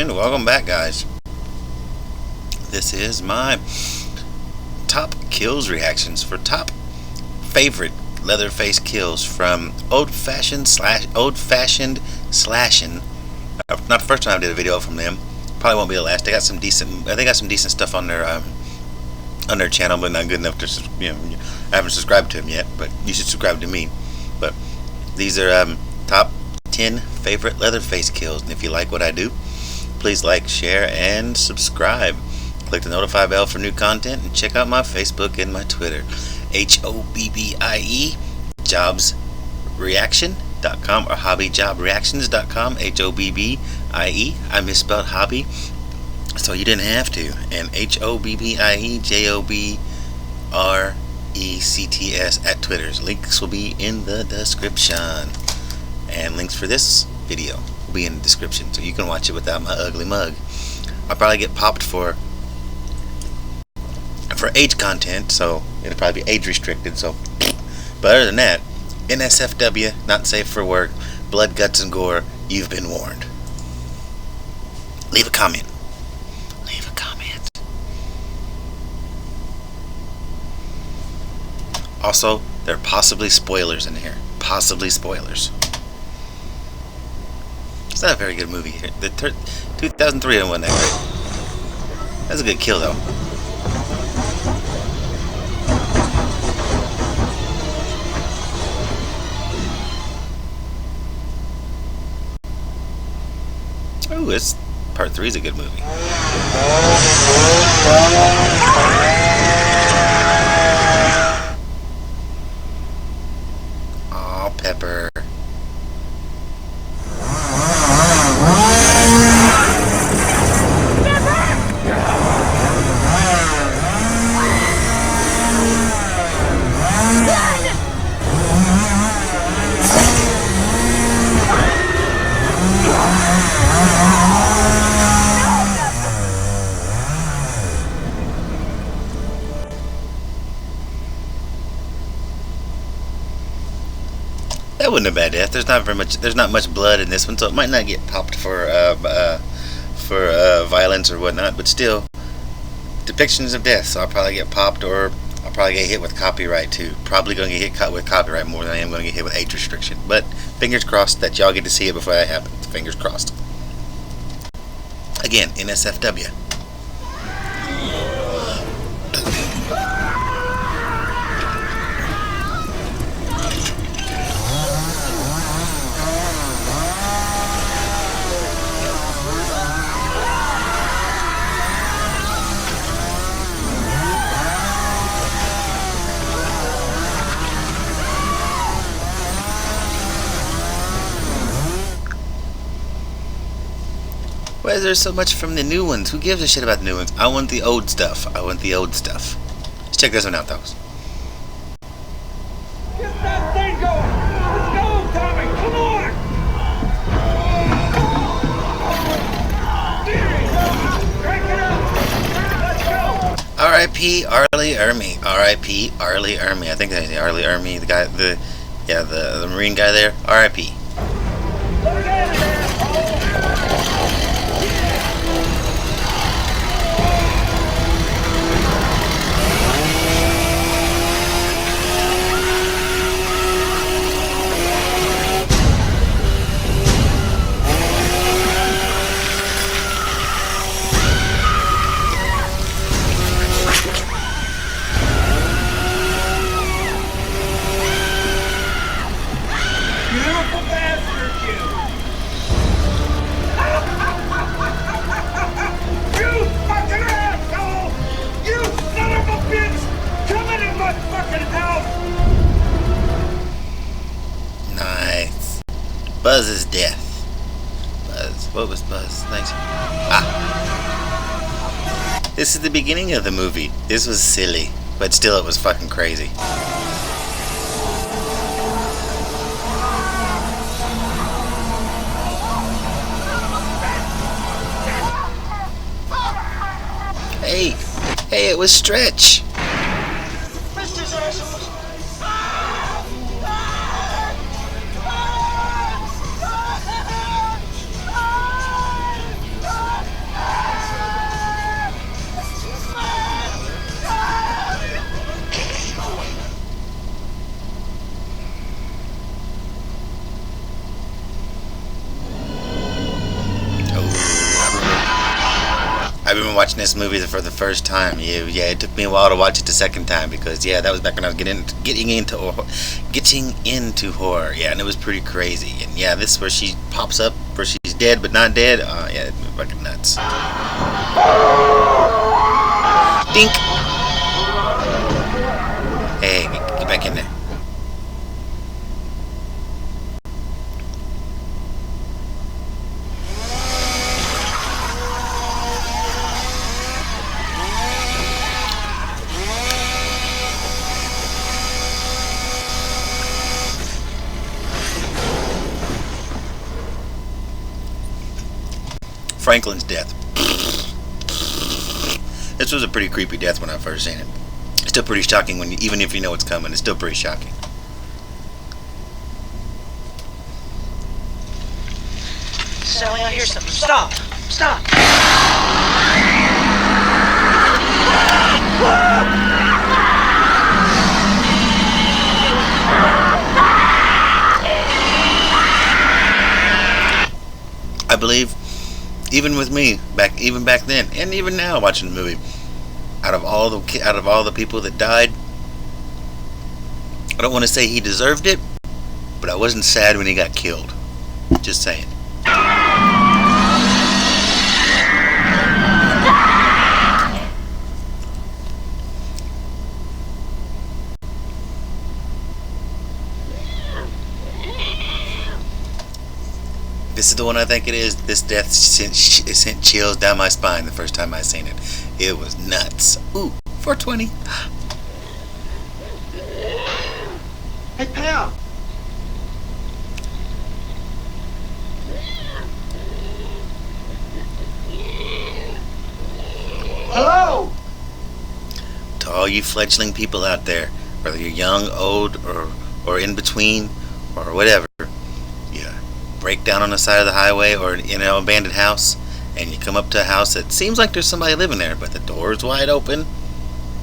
And welcome back, guys. This is my top kills reactions for top favorite Leatherface kills from old-fashioned slashing. Not the first time I did a video from them. Probably won't be the last. They got some decent. They got some decent stuff on their channel, but not good enough to I haven't subscribed to them yet, but you should subscribe to me. But these are top 10 favorite Leatherface kills, and if you like what I do, please like, share, and subscribe. Click the notify bell for new content, and check out my Facebook and my Twitter. HOBBIE jobsreaction.com or hobbyjobreactions.com. HOBBIE. I misspelled hobby, so you didn't have to. And HOBBIE JOBRECTS at Twitter's. Links will be in the description. And links for this video will be in the description, so you can watch it without my ugly mug. I'll probably get popped for age content, so it'll probably be age restricted. So, but other than that, NSFW, not safe for work, blood, guts, and gore. You've been warned. Leave a comment. Leave a comment. Also, there are possibly spoilers in here. Possibly spoilers. It's not a very good movie here. The 2003 one wasn't that great. That's a good kill, though. Ooh, it's part 3 is a good movie. Aw, Pepper. That wasn't a bad death. There's not much blood in this one, so it might not get popped for violence or whatnot. But still, depictions of death. So I'll probably get popped, or I'll probably get hit with copyright too. Probably going to get hit with copyright more than I am going to get hit with age restriction. But fingers crossed that y'all get to see it before that happens. Fingers crossed. Again, NSFW. Why is there so much from the new ones? Who gives a shit about the new ones? I want the old stuff. I want the old stuff. Let's check this one out, though. Get that thing going! Let's go, Tommy! Come on! Crank it up! Let's go! R.I.P. Arlie Ermy. R.I.P. Arlie Ermy. I think that's Arlie Ermy, the guy, the Marine guy there. R.I.P. Look at it, asshole! Beautiful bastard, you! You fucking asshole! You son of a bitch! Come into my fucking house! Nice. Buzz's death. Buzz. What was Buzz? Nice. Ah. This is the beginning of the movie. This was silly, but still it was fucking crazy. Hey, it was Stretch. Missed his assholes! I remember watching this movie for the first time. Yeah, it took me a while to watch it the second time because that was back when I was getting into horror. Yeah, and it was pretty crazy. And yeah, this is where she pops up, where she's dead but not dead. Yeah, it's fucking nuts. Dink. Hey, get back in there. Franklin's death. This was a pretty creepy death when I first seen it. It's still pretty shocking even if you know it's coming. It's still pretty shocking. Sally, I hear something. Stop! Stop! I believe, even with me, even back then, and even now watching the movie, out of all the people that died, I don't want to say he deserved it, but I wasn't sad when he got killed. Just saying. This is the one I think it is. This death sent chills down my spine the first time I seen it. It was nuts. Ooh, 420. Hey, pal. Hello. To all you fledgling people out there, whether you're young, old, or in between, or whatever, you break down on the side of the highway or in an abandoned house, and you come up to a house that seems like there's somebody living there, but the door's wide open.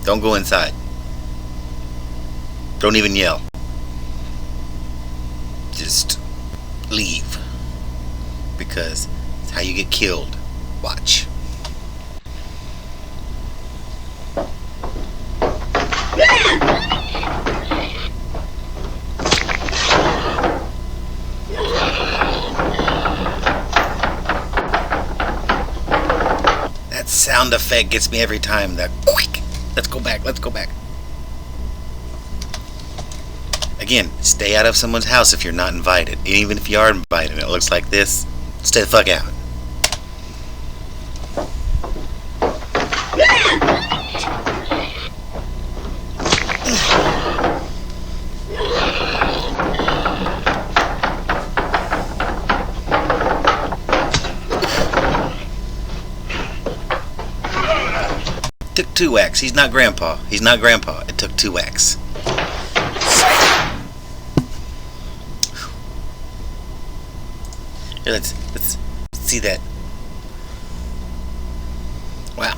Don't go inside. Don't even yell. Just leave. Because it's how you get killed. Watch. That sound effect gets me every time. That quick. Let's go back. Let's go back. Again, stay out of someone's house if you're not invited. Even if you are invited and it looks like this, stay the fuck out. Took 2 whacks. He's not grandpa. He's not grandpa. It took 2 whacks. Here, let's see that. Wow.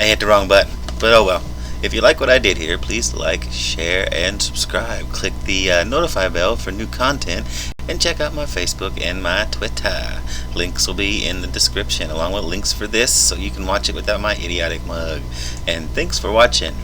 I hit the wrong button. But oh well. If you like what I did here, please like, share, and subscribe. Click the notify bell for new content, and check out my Facebook and my Twitter. Links will be in the description, along with links for this, so you can watch it without my idiotic mug. And thanks for watching.